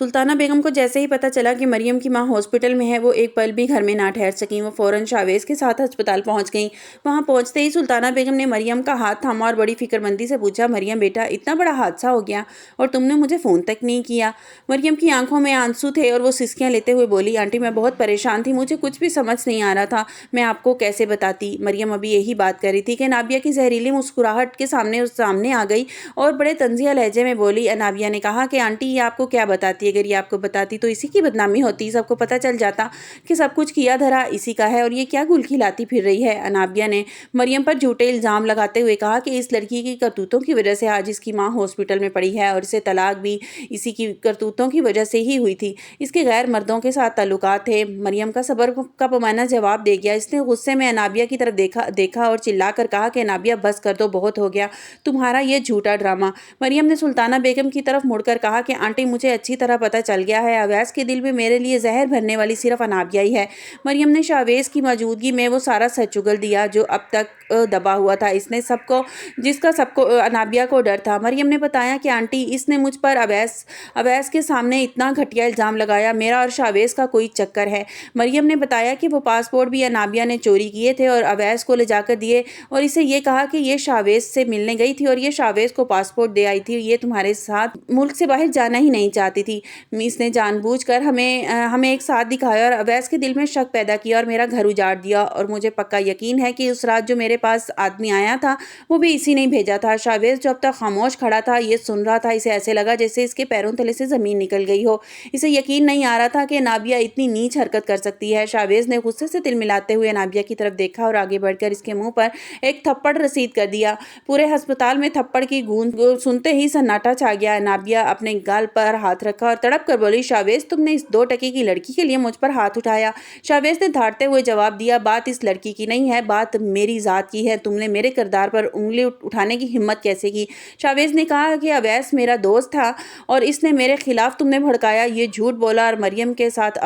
सुल्ताना बेगम को जैसे ही पता चला कि मरियम की मां हॉस्पिटल में है, वो एक पल भी घर में ना ठहर सकीं। वो फौरन शावेज के साथ अस्पताल पहुंच गईं। वहां पहुंचते ही सुल्ताना बेगम ने मरियम का हाथ थामा और बड़ी फिक्रमंदी से पूछा, मरियम बेटा, इतना बड़ा हादसा हो गया और तुमने मुझे फ़ोन तक नहीं किया। मरियम की आंखों में आंसू थे और वो सिसकियां लेते हुए बोली, आंटी मैं बहुत परेशान थी, मुझे कुछ भी समझ नहीं आ रहा था, मैं आपको कैसे बताती। मरियम अभी यही बात कर रही थी कि नाबिया की जहरीली मुस्कुराहट के सामने आ गई और बड़े तंजिया लहजे में बोली। नाबिया ने कहा कि आंटी ये आपको क्या बताती, अगर ये आपको बताती तो इसी की बदनामी होती, सबको पता चल जाता कि सब कुछ किया धरा इसी का है और ये क्या गुल खिलाती फिर रही है। अनाबिया ने मरियम पर झूठे इल्ज़ाम लगाते हुए कहा कि इस लड़की की करतूतों की वजह से आज इसकी माँ हॉस्पिटल में पड़ी है और इसे तलाक भी इसी की करतूतों की वजह से ही हुई थी। इसके गैर मर्दों के साथ ताल्लुकात थे। मरियम का सब्र का पैमाना जवाब दे गया। इसने गुस्से में अनाबिया की तरफ देखा और चिल्लाकर कहा कि अनाबिया बस कर दो, बहुत हो गया तुम्हारा ये झूठा ड्रामा। मरियम ने सुल्ताना बेगम की तरफ मुड़कर कहा कि आंटी मुझे अच्छी तरह पता चल गया है, अवैस के दिल में मेरे लिए जहर भरने वाली सिर्फ अनाबिया ही है। मरियम ने शावेज की मौजूदगी में वो सारा सच उगल दिया जो अब तक दबा हुआ था। इसने सबको अनाबिया को डर था। मरियम ने बताया कि आंटी इसने मुझ पर अवैस के सामने इतना घटिया इल्ज़ाम लगाया, मेरा और शावेज का कोई चक्कर है। मरियम ने बताया कि वो पासपोर्ट भी अनाबिया ने चोरी किए थे और अवैस को ले जाकर दिए और इसे ये कहा कि ये शावेज से मिलने गई थी और ये शावेज को पासपोर्ट दे आई थी, ये तुम्हारे साथ मुल्क से बाहर जाना ही नहीं चाहती थी। इसने जानबूझकर हमें एक साथ दिखाया और अवैस के दिल में शक पैदा किया और मेरा घर उजाड़ दिया और मुझे पक्का यकीन है कि उस रात जो मेरे पास आदमी आया था वो भी इसी ने भेजा था। शावेज जो अब तक खामोश खड़ा था, ये सुन रहा था। इसे ऐसे लगा जैसे इसके पैरों तले से ज़मीन निकल गई हो। इसे यकीन नहीं आ रहा था कि नाबिया इतनी नीच हरकत कर सकती है। शावेज ने गुस्से से तिलमिलाते हुए नाबिया की तरफ देखा और आगे बढ़कर इसके मुंह पर एक थप्पड़ रसीद कर दिया। पूरे अस्पताल में थप्पड़ की गूंज सुनते ही सन्नाटा छा गया। नाबिया अपने गाल पर हाथ रखा और तड़प कर बोली, शावेज तुमने इस 2 टके की लड़की के लिए मुझ पर हाथ उठाया। शावेज ने धाड़ते हुए जवाब दिया, बात इस लड़की की नहीं है, बात मेरी ज़ात की है। तुमने मेरे किरदार पर उंगली उठाने की हिम्मत कैसे की? शावेज ने कहा कि अवैस मेरा दोस्त था और इसने मेरे खिलाफ तुमने भड़काया, ये झूठ बोला और मरियम के साथ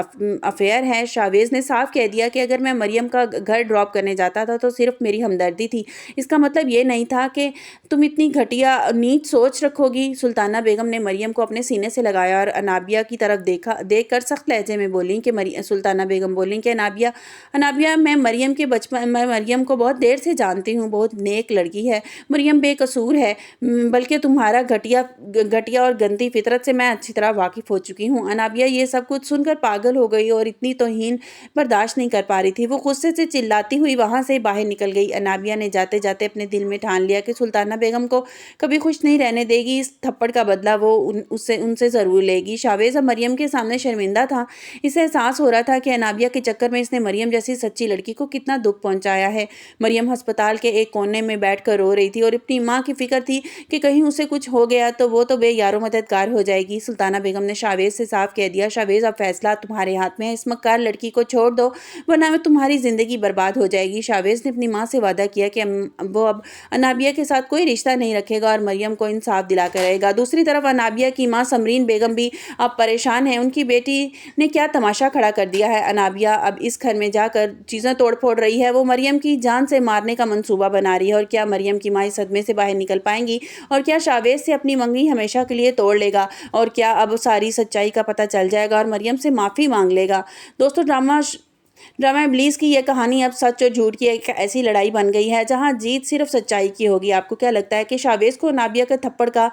अफेयर है। शावेज ने साफ कह दिया कि अगर मैं मरियम का घर ड्रॉप करने जाता था तो सिर्फ मेरी हमदर्दी थी, इसका मतलब ये नहीं था कि तुम इतनी घटिया नीच सोच रखोगी। सुल्ताना बेगम ने मरियम को अपने सीने से लगाया और अनाबिया की तरफ देखकर सख्त लहजे में बोली कि सुल्ताना बेगम बोली कि अनाबिया मैं मरियम को बहुत देर से जानती हूँ, बहुत नेक लड़की है, मरियम बेकसूर है, बल्कि तुम्हारा घटिया और गंदी फितरत से मैं अच्छी तरह वाकिफ हो चुकी हूँ। अनाबिया ये सब कुछ सुनकर पागल हो गई और इतनी तौहीन बर्दाश्त नहीं कर पा रही थी। वो गुस्से से चिल्लाती हुई वहां से बाहर निकल गई। अनाबिया ने जाते जाते अपने दिल में ठान लिया कि सुल्ताना बेगम को कभी खुश नहीं रहने देगी। इस थप्पड़ का बदला वो उनसे ज़रूर लेगी। शावेज अब मरियम के सामने शर्मिंदा था। इसे एहसास हो रहा था कि अनाबिया के चक्कर में इसने मरियम जैसी सच्ची लड़की को कितना दुख पहुंचाया है। मरियम अस्पताल के एक कोने में बैठकर रो रही थी और अपनी माँ की फिक्र थी कि कहीं उसे कुछ हो गया तो वो तो बेयारो मददगार हो जाएगी। सुल्ताना बेगम ने शावेज से साफ कह दिया, शावेज अब फैसला तुम्हारे हाथ में है, इस मक्कार लड़की को छोड़ दो वरना में तुम्हारी ज़िंदगी बर्बाद हो जाएगी। शावेज ने अपनी माँ से वादा किया कि वो अब अनाबिया के साथ कोई रिश्ता नहीं रखेगा और मरियम को इंसाफ दिलाकर रहेगा। दूसरी तरफ अनाबिया की माँ समरीन बेगम भी अब परेशान है। उनकी बेटी ने क्या तमाशा खड़ा कर दिया है। अनाबिया अब इस घर में जाकर चीज़ें तोड़ फोड़ रही है। वो मरियम की जान से मारने का मंसूबा बना रही है। और क्या मरियम की माँ इस सदमे से बाहर निकल पाएंगी? और क्या शावेज से अपनी मंगनी हमेशा के लिए तोड़ लेगा? और क्या अब सारी सच्चाई का पता चल जाएगा और मरियम से माफ़ी मांग लेगा? दोस्तों, ड्रामा इब्लीस की यह कहानी अब सच और झूठ की एक ऐसी लड़ाई बन गई है जहां जीत सिर्फ सच्चाई की होगी। आपको क्या लगता है कि शावेज को नाबिया के थप्पड़ का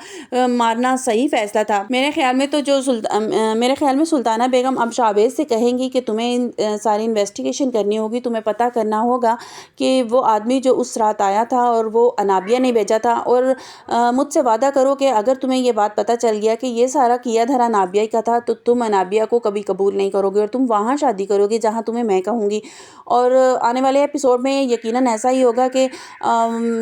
मारना सही फैसला था? मेरे ख्याल में सुल्ताना बेगम अब शावेज से कहेंगी कि तुम्हें सारी इन्वेस्टिगेशन करनी होगी, तुम्हें पता करना होगा कि वो आदमी जो उस रात आया था और वो अनाबिया ने भेजा था, और मुझसे वादा करो कि अगर तुम्हें ये बात पता चल गया कि ये सारा किया धरा अनाबिया का था तो तुम अनाबिया को कभी कबूल नहीं करोगे और तुम वहाँ शादी करोगे जहाँ तुम्हें मैं कहूँगी। और आने वाले एपिसोड में यकीनन ऐसा ही होगा कि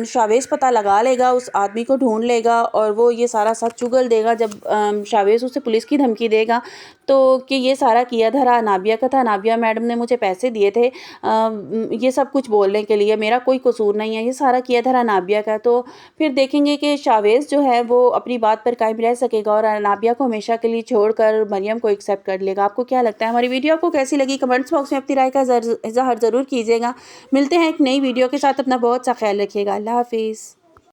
शावेज पता लगा लेगा, उस आदमी को ढूंढ लेगा और वो ये सारा सच उगल देगा जब शावेज उसे पुलिस की धमकी देगा तो कि ये सारा किया धरा अनाबिया का था, अनाबिया मैडम ने मुझे पैसे दिए थे ये सब कुछ बोलने के लिए, मेरा कोई कसूर नहीं है, ये सारा किया धरा अनाबिया का। तो फिर देखेंगे कि शावेज जो है वो अपनी बात पर कायम रह सकेगा और अनाबिया को हमेशा के लिए छोड़कर मरियम को एक्सेप्ट कर लेगा। आपको क्या लगता है? हमारी वीडियो आपको कैसी लगी? कमेंट्स बॉक्स में अपनी राय का इज़हार ज़रूर कीजिएगा। मिलते हैं एक नई वीडियो के साथ। अपना बहुत सा ख्याल रखिएगा। अल्लाह हाफिज़।